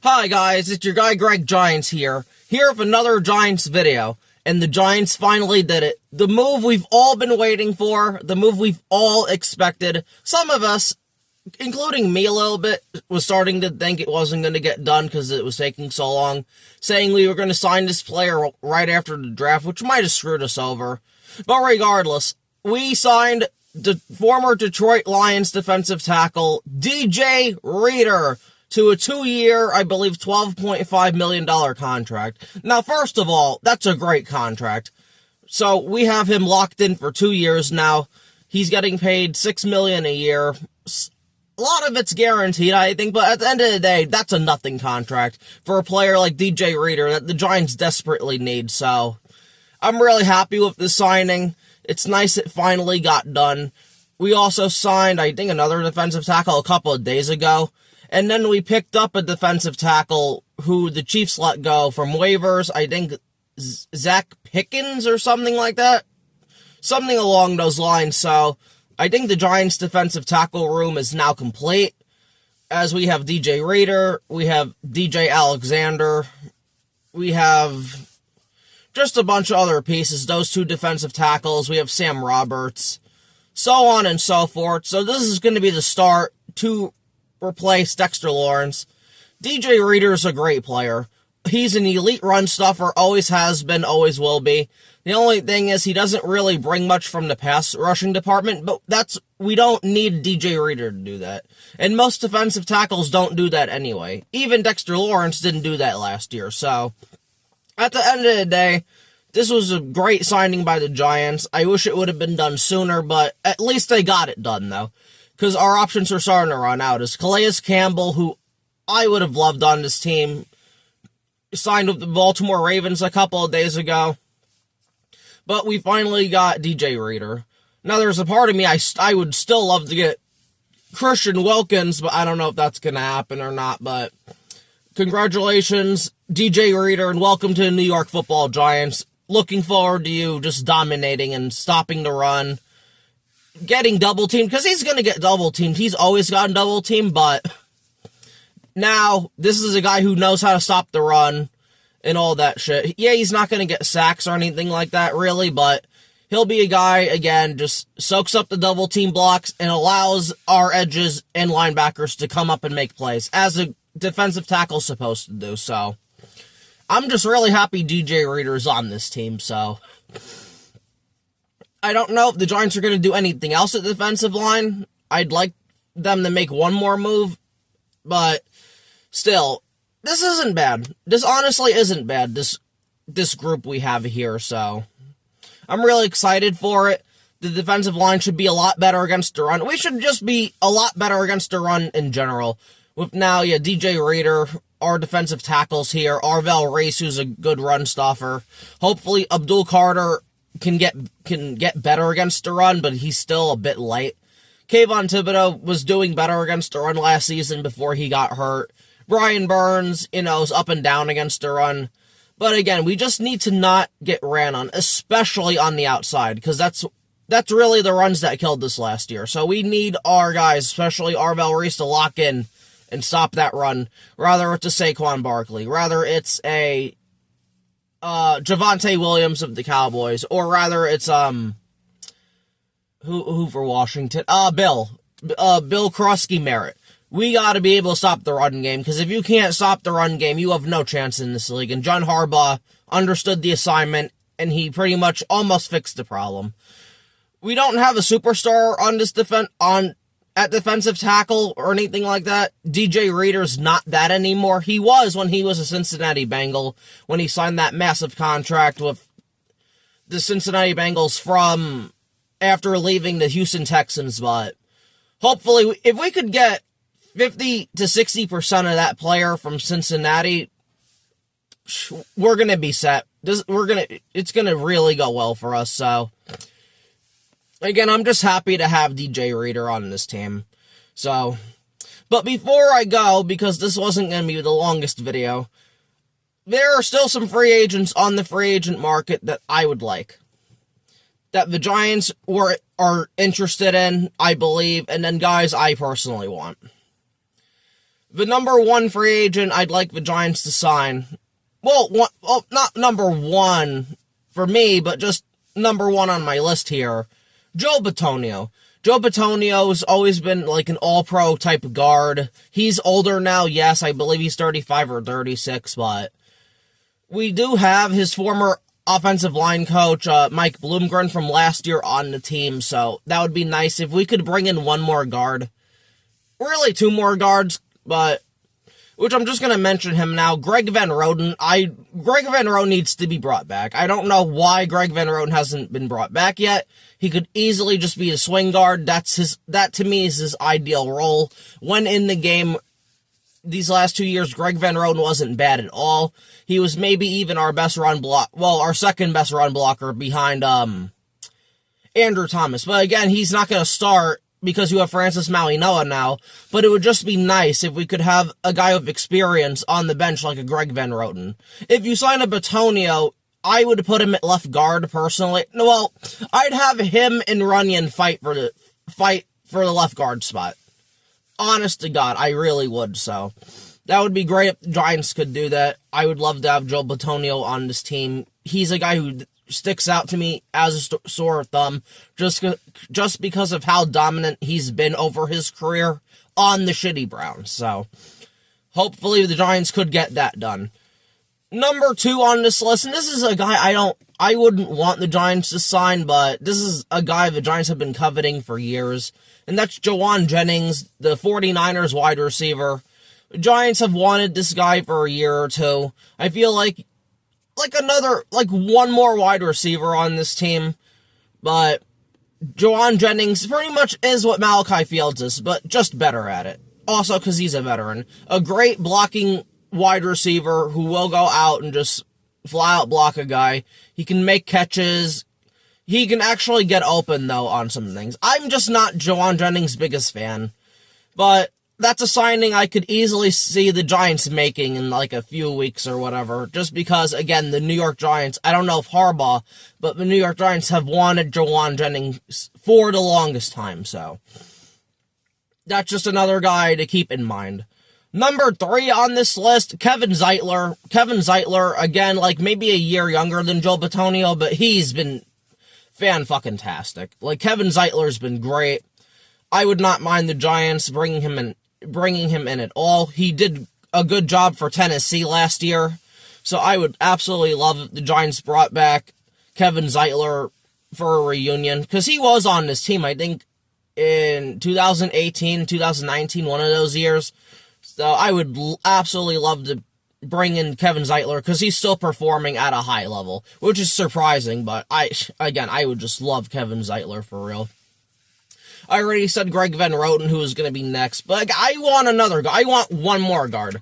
Hi guys, it's your guy Greg Giants here with another Giants video, and the Giants finally did it. The move we've all been waiting for, the move we've all expected. Some of us, including me a little bit, was starting to think it wasn't going to get done because it was taking so long, saying we were going to sign this player right after the draft, which might have screwed us over. But regardless, we signed the former Detroit Lions defensive tackle, DJ Reader, to a 2-year, I believe, $12.5 million contract. Now, first of all, that's a great contract. So we have him locked in for 2 years now. He's getting paid $6 million a year. A lot of it's guaranteed, I think, but at the end of the day, that's a nothing contract for a player like DJ Reader that the Giants desperately need. So I'm really happy with this signing. It's nice it finally got done. We also signed, I think, another defensive tackle a couple of days ago. And then we picked up a defensive tackle who the Chiefs let go from waivers. I think Zach Pickens or something like that. Something along those lines. So I think the Giants defensive tackle room is now complete. As we have DJ Reader, we have DJ Alexander, we have just a bunch of other pieces. Those two defensive tackles, we have Sam Roberts, so on and so forth. So this is going to be the start to replace Dexter Lawrence. DJ Reader's a great player. He's an elite run stuffer, always has been, always will be. The only thing is he doesn't really bring much from the pass rushing department, but we don't need DJ Reader to do that. And most defensive tackles don't do that anyway. Even Dexter Lawrence didn't do that last year, so at the end of the day, this was a great signing by the Giants. I wish it would have been done sooner, but at least they got it done, though. Because our options are starting to run out. Is Calais Campbell, who I would have loved on this team, signed with the Baltimore Ravens a couple of days ago. But we finally got DJ Reader. Now, there's a part of me, I would still love to get Christian Wilkins, but I don't know if that's going to happen or not. But congratulations, DJ Reader, and welcome to the New York Football Giants. Looking forward to you just dominating and stopping the run. Getting double-teamed, because he's going to get double-teamed. He's always gotten double-teamed, but now this is a guy who knows how to stop the run and all that shit. Yeah, he's not going to get sacks or anything like that, really, but he'll be a guy, again, just soaks up the double-team blocks and allows our edges and linebackers to come up and make plays, as a defensive tackle's supposed to do, so I'm just really happy DJ Reader's on this team, so I don't know if the Giants are going to do anything else at the defensive line. I'd like them to make one more move, but still, this isn't bad. This honestly isn't bad, this group we have here, so I'm really excited for it. The defensive line should be a lot better against the run. We should just be a lot better against the run in general. With now, yeah, DJ Reader, our defensive tackles here, Arvell Reese, who's a good run stuffer. Hopefully, Abdul Carter can get better against the run, but he's still a bit light. Kayvon Thibodeau was doing better against the run last season before he got hurt. Brian Burns, is up and down against the run. But again, we just need to not get ran on, especially on the outside, because that's really the runs that killed us last year. So we need our guys, especially Arvell Reese, to lock in and stop that run. Rather it's a Saquon Barkley. Rather it's a Javonte Williams of the Cowboys, or rather it's who for Washington? Bill Krusky Merritt. We got to be able to stop the run game, because if you can't stop the run game, you have no chance in this league. And John Harbaugh understood the assignment, and he pretty much almost fixed the problem. We don't have a superstar on this at defensive tackle or anything like that. DJ Reader's not that anymore. He was when he was a Cincinnati Bengal, when he signed that massive contract with the Cincinnati Bengals from after leaving the Houston Texans. But hopefully, if we could get 50 to 60% of that player from Cincinnati, we're going to be set. It's going to really go well for us, so again, I'm just happy to have DJ Reader on this team. So, but before I go, because this wasn't going to be the longest video, there are still some free agents on the free agent market that I would like. That the Giants are interested in, I believe, and then guys I personally want. The number one free agent I'd like the Giants to sign, well, not number one for me, but just number one on my list here, Joe Bitonio. Joe Bitonio's always been like an all-pro type of guard. He's older now, yes, I believe he's 35 or 36, but we do have his former offensive line coach, Mike Bloomgren, from last year on the team, so that would be nice if we could bring in one more guard. Really, two more guards, but which I'm just going to mention him now. Greg Van Roten. Greg Van Roten needs to be brought back. I don't know why Greg Van Roten hasn't been brought back yet. He could easily just be a swing guard. That to me is his ideal role. When in the game, these last 2 years, Greg Van Roten wasn't bad at all. He was maybe even our best run block, well, our second best run blocker behind Andrew Thomas. But again, he's not going to start because you have Francis Malinoa now, but it would just be nice if we could have a guy with experience on the bench like a Greg Van Roten. If you sign a Bitonio, I would put him at left guard personally. No, well, I'd have him and Runyon fight for the left guard spot. Honest to God, I really would, so that would be great if the Giants could do that. I would love to have Joe Bitonio on this team. He's a guy who sticks out to me as a sore thumb just because of how dominant he's been over his career on the shitty Browns. So hopefully the Giants could get that done. Number two on this list, and this is a guy I wouldn't want the Giants to sign, but this is a guy the Giants have been coveting for years, and that's Jauan Jennings, the 49ers wide receiver. The Giants have wanted this guy for a year or two. I feel like one more wide receiver on this team, but Jauan Jennings pretty much is what Malachi Fields is, but just better at it. Also, because he's a veteran. A great blocking wide receiver who will go out and just fly out block a guy. He can make catches. He can actually get open, though, on some things. I'm just not Jauan Jennings' biggest fan, but that's a signing I could easily see the Giants making in like a few weeks or whatever, just because, again, the New York Giants, I don't know if Harbaugh, but the New York Giants have wanted Jauan Jennings for the longest time, so that's just another guy to keep in mind. Number three on this list, Kevin Zeitler. Kevin Zeitler, again, like maybe a year younger than Joe Bitonio, but he's been fan-fucking-tastic. Like, Kevin Zeitler's been great. I would not mind the Giants bringing him in at all. He did a good job for Tennessee last year, so I would absolutely love if the Giants brought back Kevin Zeitler for a reunion, because he was on this team, I think, in 2018, 2019, one of those years. So I would absolutely love to bring in Kevin Zeitler, because he's still performing at a high level, which is surprising, but I would just love Kevin Zeitler for real. I already said Greg Van Roten, who is going to be next, but I want another guy. I want one more guard.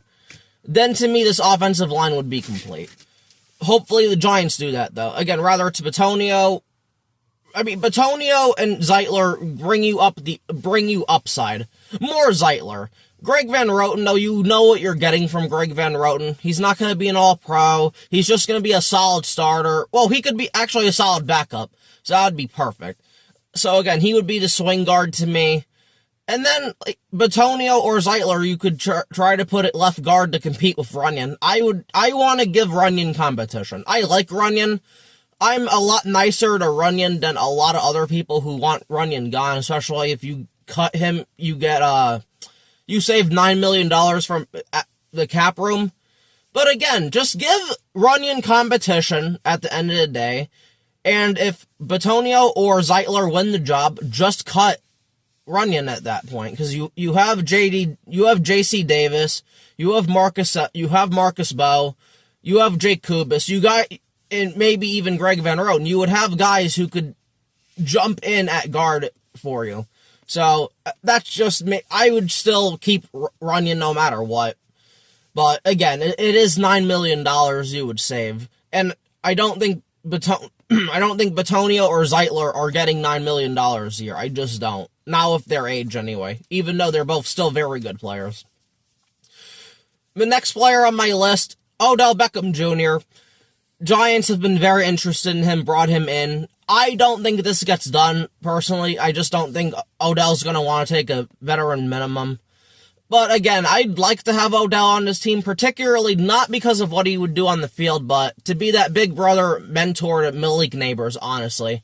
Then, to me, this offensive line would be complete. Hopefully, the Giants do that, though. Again, rather it's Bitonio. Bitonio and Zeitler bring you upside. More Zeitler. Greg Van Roten, though, you know what you're getting from Greg Van Roten. He's not going to be an all-pro. He's just going to be a solid starter. Well, he could be actually a solid backup, so that would be perfect. So, again, he would be the swing guard to me. And then, like, Bitonio or Zeitler, you could try to put at left guard to compete with Runyon. I want to give Runyon competition. I like Runyon. I'm a lot nicer to Runyon than a lot of other people who want Runyon gone, especially if you cut him, you get, you save $9 million from the cap room. But again, just give Runyon competition at the end of the day. And if Bitonio or Zeitler win the job, just cut Runyon at that point, because you have J.C. Davis, you have Marcus Bowe, you have Jake Kubis, and maybe even Greg Van Roten. You would have guys who could jump in at guard for you. So that's just me. I would still keep Runyon no matter what. But again, it is $9 million you would save, and I don't think Bitonio or Zeitler are getting $9 million a year. I just don't. Now with their age anyway, even though they're both still very good players. The next player on my list, Odell Beckham Jr. Giants have been very interested in him, brought him in. I don't think this gets done, personally. I just don't think Odell's going to want to take a veteran minimum. But again, I'd like to have Odell on this team, particularly not because of what he would do on the field, but to be that big brother mentor to Malik Neighbors, honestly.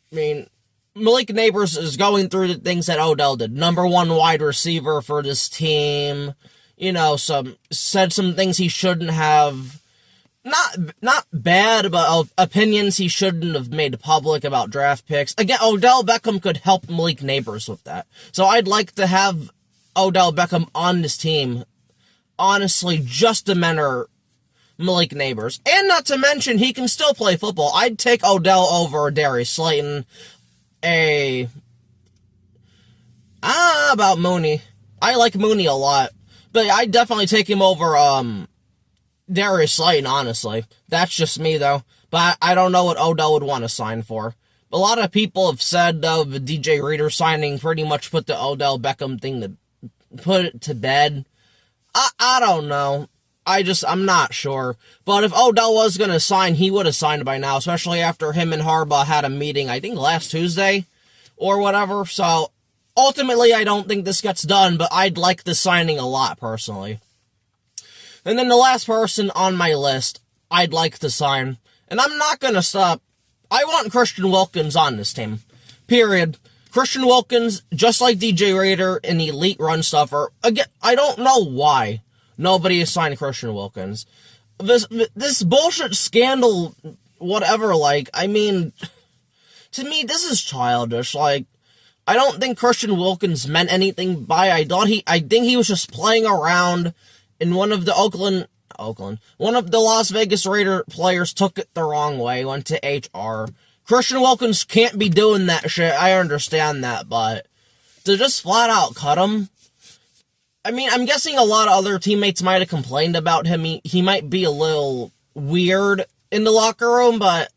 I mean, Malik Neighbors is going through the things that Odell did. Number 1 wide receiver for this team. You know, said some things he shouldn't have. Not bad, but opinions he shouldn't have made public about draft picks. Again, Odell Beckham could help Malik Neighbors with that. So I'd like to have Odell Beckham on this team, honestly, just to mentor Malik Neighbors. And not to mention, he can still play football. I'd take Odell over Darius Slayton. About Mooney. I like Mooney a lot. But I'd definitely take him over, Darius Slayton, honestly. That's just me, though. But I don't know what Odell would want to sign for. A lot of people have said, though, the DJ Reader signing pretty much put the Odell Beckham thing to put it to bed. I don't know. I'm not sure. But if Odell was going to sign, he would have signed by now, especially after him and Harbaugh had a meeting, I think last Tuesday or whatever. So ultimately, I don't think this gets done, but I'd like the signing a lot, personally. And then the last person on my list I'd like to sign, and I'm not going to stop. I want Christian Wilkins on this team. Period. Christian Wilkins, just like DJ Reader, an elite run stuffer. Again, I don't know why nobody has signed Christian Wilkins. This bullshit scandal, whatever, I mean, to me, this is childish. I don't think Christian Wilkins meant anything by it. I think he was just playing around, and one of the Las Vegas Raider players took it the wrong way, went to HR. Christian Wilkins can't be doing that shit, I understand that, but to just flat out cut him, I mean, I'm guessing a lot of other teammates might have complained about him. He might be a little weird in the locker room, but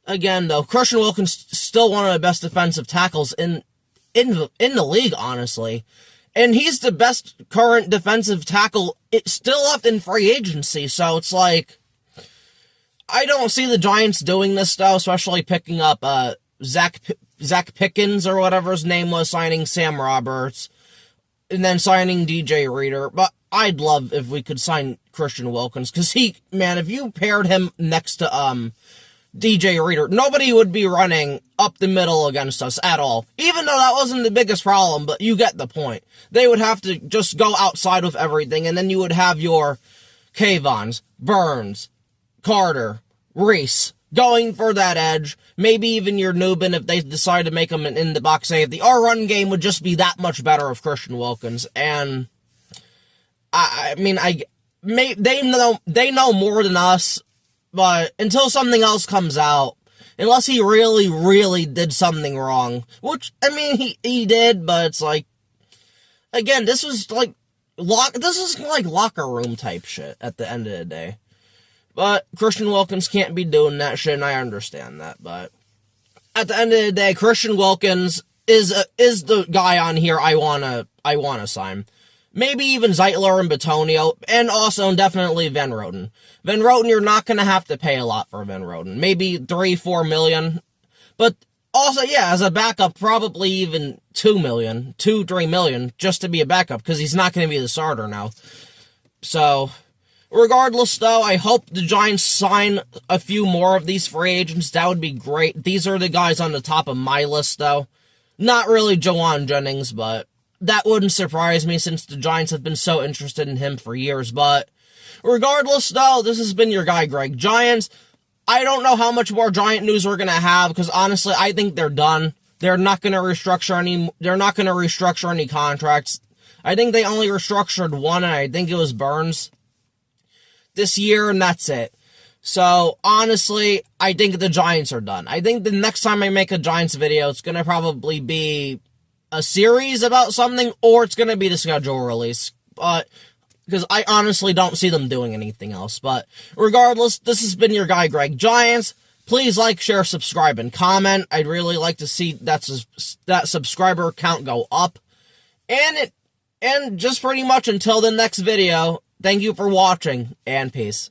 again, though, Christian Wilkins still one of the best defensive tackles in the league, honestly. And he's the best current defensive tackle still left in free agency, so it's I don't see the Giants doing this, though, especially picking up Zach Pickens, or whatever his name was, signing Sam Roberts, and then signing DJ Reader. But I'd love if we could sign Christian Wilkins, because if you paired him next to DJ Reader, nobody would be running up the middle against us at all. Even though that wasn't the biggest problem, but you get the point. They would have to just go outside with everything, and then you would have your Kayvons, Burns, Carter, Reese, going for that edge, maybe even your Nubin if they decide to make him an in-the-box safety. Our run game would just be that much better with Christian Wilkins, and they know more than us, but until something else comes out, unless he really, really did something wrong, which, he did, but it's again, this was locker room type shit at the end of the day. But Christian Wilkins can't be doing that shit, and I understand that. But at the end of the day, Christian Wilkins is the guy on here I wanna sign. Maybe even Zeitler and Batonio, and also definitely Van Roten. Van Roten, you're not gonna have to pay a lot for Van Roten. Maybe $3-4 million. But also, yeah, as a backup, probably even $2-3 million, just to be a backup, because he's not gonna be the starter now. So regardless, though, I hope the Giants sign a few more of these free agents. That would be great. These are the guys on the top of my list, though. Not really Jawan Jennings, but that wouldn't surprise me since the Giants have been so interested in him for years. But regardless, though, this has been your guy, Greg Giants. I don't know how much more Giant news we're going to have, because honestly, I think they're done. They're not going to restructure any contracts. I think they only restructured one, and I think it was Burns this year, and that's it. So, honestly, I think the Giants are done. I think the next time I make a Giants video, it's going to probably be a series about something, or it's going to be the schedule release. But because I honestly don't see them doing anything else. But regardless, this has been your guy, Greg Giants. Please like, share, subscribe, and comment. I'd really like to see that subscriber count go up. And just pretty much until the next video, thank you for watching, and peace.